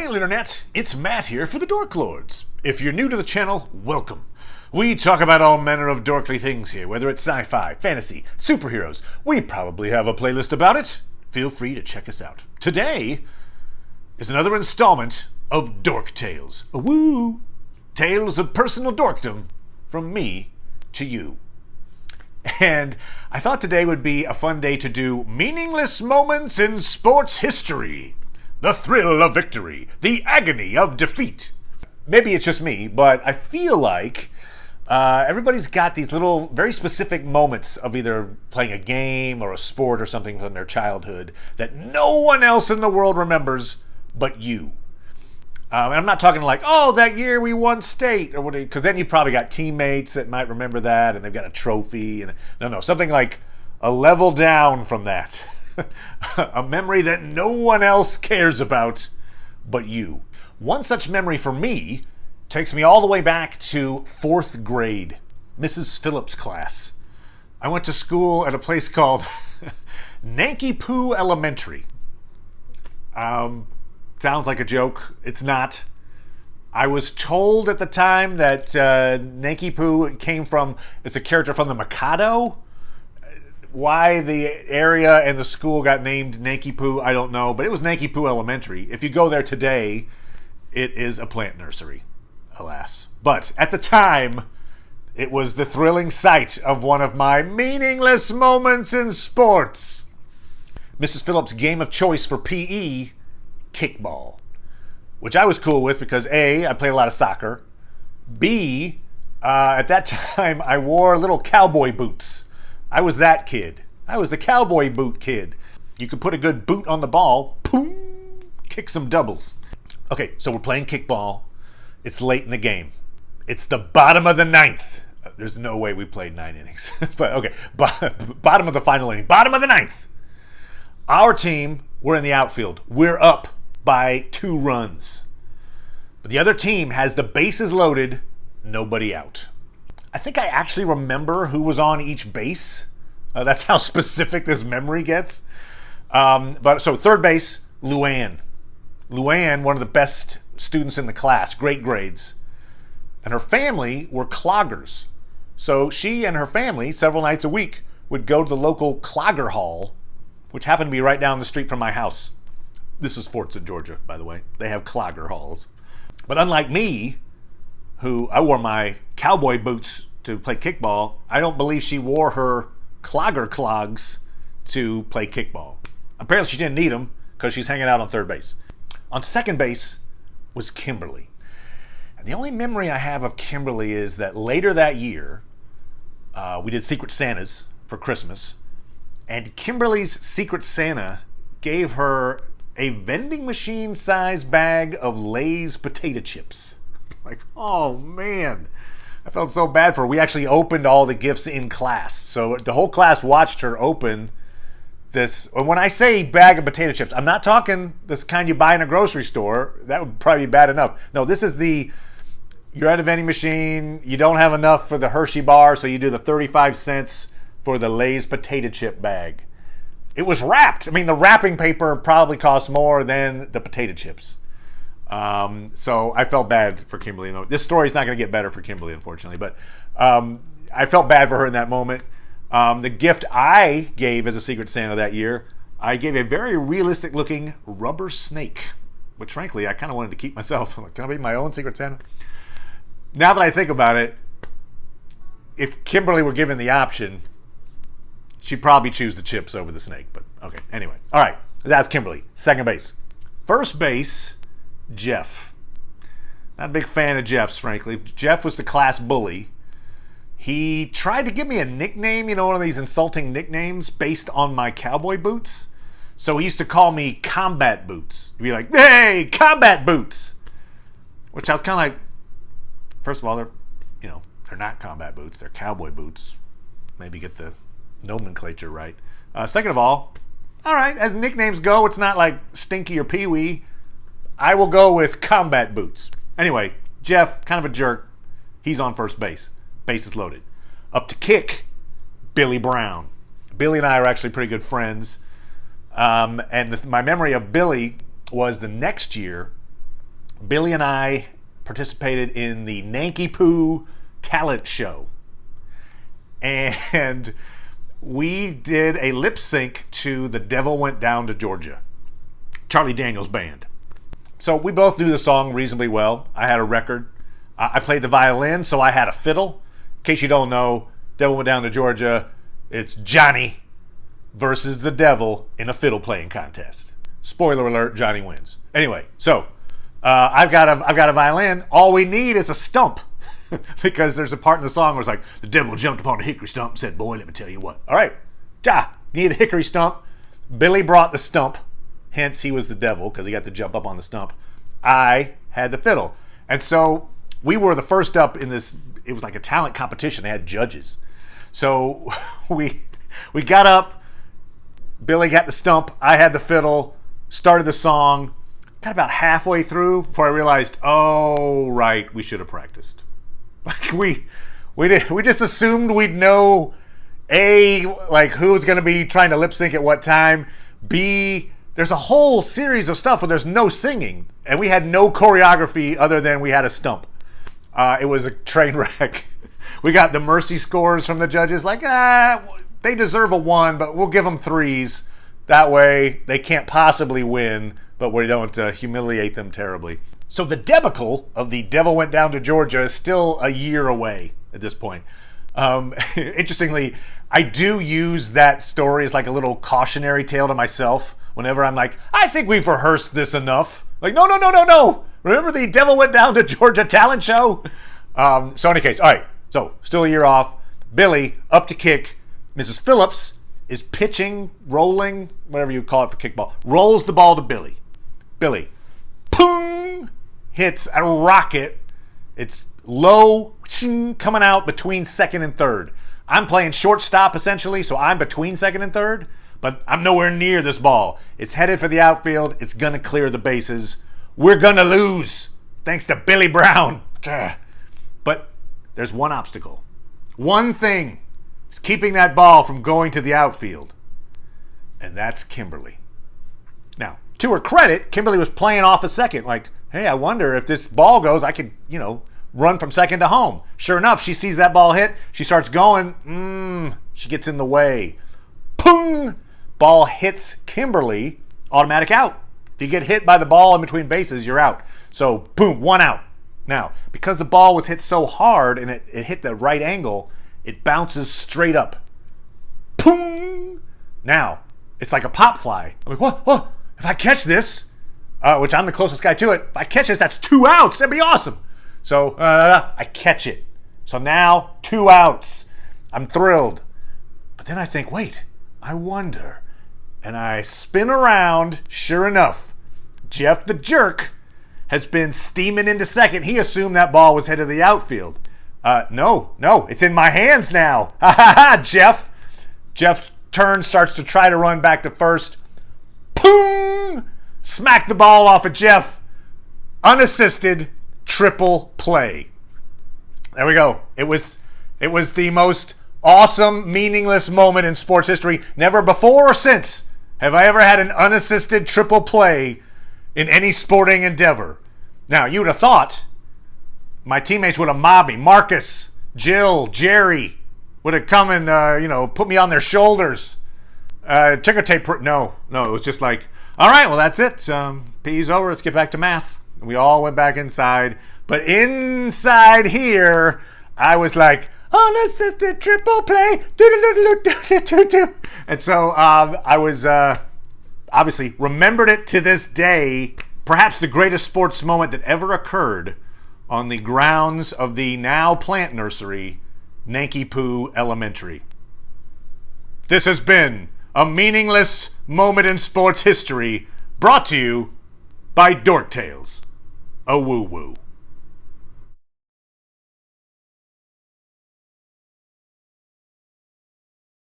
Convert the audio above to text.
Hail Internet, it's Matt here for the Dork Lords. If you're new to the channel, welcome. We talk about all manner of dorkly things here, whether it's sci-fi, fantasy, superheroes. We probably have a playlist about it. Feel free to check us out. Today is another installment of Dork Tales. Woo! Tales of personal dorkdom from me to you. And I thought today would be a fun day to do meaningless moments in sports history. The thrill of victory, the agony of defeat. Maybe it's just me, but I feel like everybody's got these little, very specific moments of either playing a game or a sport or something from their childhood that no one else in the world remembers but you. And I'm not talking like, oh, that year we won state, or what? Because then you probably got teammates that might remember that, and they've got a trophy. And no, something like a level down from that. A memory that no one else cares about but you. One such memory for me takes me all the way back to 4th grade, Mrs. Phillips' class. I went to school at a place called Nanky-Poo Elementary. Sounds like a joke. It's not. I was told at the time that Nanky-Poo came from, it's a character from the Mikado. Why the area and the school got named Nanky-Poo, I don't know, but it was Nanky-Poo Elementary. If you go there today, it is a plant nursery, alas. But at the time, it was the thrilling sight of one of my meaningless moments in sports. Mrs. Phillips' game of choice for PE, Kickball, which I was cool with because A, I played a lot of soccer. B, at that time, I wore little cowboy boots. I was that kid. I was the cowboy boot kid. You could put a good boot on the ball, boom, kick some doubles. Okay, so we're playing kickball. It's late in the game. It's the bottom of the 9th. There's no way we played 9 innings. But okay, bottom of the final inning. Bottom of the 9th. Our team, we're in the outfield. We're up by 2 runs. But the other team has the bases loaded, nobody out. I think I actually remember who was on each base. That's how specific this memory gets. So third base, Luann. Luann, one of the best students in the class, great grades. And her family were cloggers. So she and her family, several nights a week, would go to the local clogger hall, which happened to be right down the street from my house. This is Forts in Georgia, by the way. They have clogger halls. But unlike me, who I wore my cowboy boots to play kickball, I don't believe she wore her clogger clogs to play kickball. Apparently she didn't need them because she's hanging out on third base. On second base was Kimberly. And the only memory I have of Kimberly is that later that year, we did Secret Santas for Christmas, and Kimberly's Secret Santa gave her a vending machine sized bag of Lay's potato chips. Like, oh man, I felt so bad for her. We actually opened all the gifts in class. So the whole class watched her open this. When I say bag of potato chips, I'm not talking this kind you buy in a grocery store. That would probably be bad enough. No, this is you're at a vending machine, you don't have enough for the Hershey bar, so you do the 35 cents for the Lay's potato chip bag. It was wrapped. I mean, the wrapping paper probably cost more than the potato chips. So I felt bad for Kimberly. This story's not going to get better for Kimberly, unfortunately, but I felt bad for her in that moment. The gift I gave as a Secret Santa that year, I gave a very realistic looking rubber snake, which frankly, I kind of wanted to keep myself. Like, can I be my own Secret Santa? Now that I think about it, if Kimberly were given the option, she'd probably choose the chips over the snake, but okay. Anyway, all right, that's Kimberly. Second base. First base, Jeff. Not a big fan of Jeff's, frankly. Jeff was the class bully. He tried to give me a nickname, one of these insulting nicknames based on my cowboy boots. So he used to call me Combat Boots. He'd be like, hey, Combat Boots! Which I was kind of like, first of all, they're not combat boots. They're cowboy boots. Maybe get the nomenclature right. Second of all right, as nicknames go, it's not like Stinky or Pee-wee. I will go with Combat Boots. Anyway, Jeff, kind of a jerk. He's on first base. Bases loaded. Up to kick, Billy Brown. Billy and I are actually pretty good friends. My memory of Billy was the next year, Billy and I participated in the Nanky talent show. And we did a lip sync to The Devil Went Down to Georgia, Charlie Daniels Band. So we both knew the song reasonably well. I had a record. I played the violin, so I had a fiddle. In case you don't know, Devil Went Down to Georgia, it's Johnny versus the devil in a fiddle playing contest. Spoiler alert, Johnny wins. Anyway, so I've got a violin. All we need is a stump. Because there's a part in the song where it's like, the devil jumped upon a hickory stump and said, boy, let me tell you what. All right, need a hickory stump. Billy brought the stump. Hence, he was the devil because he got to jump up on the stump. I had the fiddle. And so we were the first up in this. It was like a talent competition. They had judges. So we got up. Billy got the stump. I had the fiddle. Started the song. Got about halfway through before I realized, oh, right, we should have practiced. Like we just assumed we'd know A, like who's going to be trying to lip sync at what time. B, there's a whole series of stuff where there's no singing, and we had no choreography other than we had a stump. It was a train wreck. We got the mercy scores from the judges, like they deserve a 1, but we'll give them 3s. That way they can't possibly win, but we don't humiliate them terribly. So the debacle of The Devil Went Down to Georgia is still a year away at this point. Interestingly, I do use that story as like a little cautionary tale to myself whenever I'm like, I think we've rehearsed this enough. Like, no. Remember the Devil Went Down to Georgia talent show? So in any case, all right, so still a year off. Billy, up to kick. Mrs. Phillips is pitching, rolling, whatever you call it for kickball, rolls the ball to Billy. Billy, pung, hits a rocket. It's low, coming out between second and third. I'm playing shortstop essentially, so I'm between second and third, but I'm nowhere near this ball. It's headed for the outfield. It's going to clear the bases. We're going to lose, thanks to Billy Brown. But there's one obstacle. One thing is keeping that ball from going to the outfield, and that's Kimberly. Now, to her credit, Kimberly was playing off a second, like, hey, I wonder if this ball goes, I could, run from second to home. Sure enough, she sees that ball hit. She starts going. She gets in the way. Pung! Ball hits Kimberly. Automatic out. If you get hit by the ball in between bases, you're out. So, boom, 1 out. Now, because the ball was hit so hard and it hit the right angle, it bounces straight up. Pung! Now, it's like a pop fly. I'm like, what? If I catch this, which I'm the closest guy to it, if I catch this, that's 2 outs. That'd be awesome. So I catch it. So now 2 outs. I'm thrilled. But then I think, wait, I wonder. And I spin around. Sure enough, Jeff the jerk has been steaming into second. He assumed that ball was headed to the outfield. No, it's in my hands now. Ha ha ha, Jeff. Jeff turns, starts to try to run back to first. Boom! Smack the ball off of Jeff. Unassisted. Triple play. There we go. It was the most awesome, meaningless moment in sports history. Never before or since have I ever had an unassisted triple play in any sporting endeavor. Now, you would have thought my teammates would have mobbed me. Marcus, Jill, Jerry would have come and, put me on their shoulders. Ticker tape. No, it was just like, all right, well, that's it. PE's over. Let's get back to math. And we all went back inside. But inside here, I was like, unassisted triple play. And so I was obviously remembered it to this day. Perhaps the greatest sports moment that ever occurred on the grounds of the now plant nursery, Nanky Elementary. This has been a meaningless moment in sports history brought to you by Dork Tales. A woo-woo.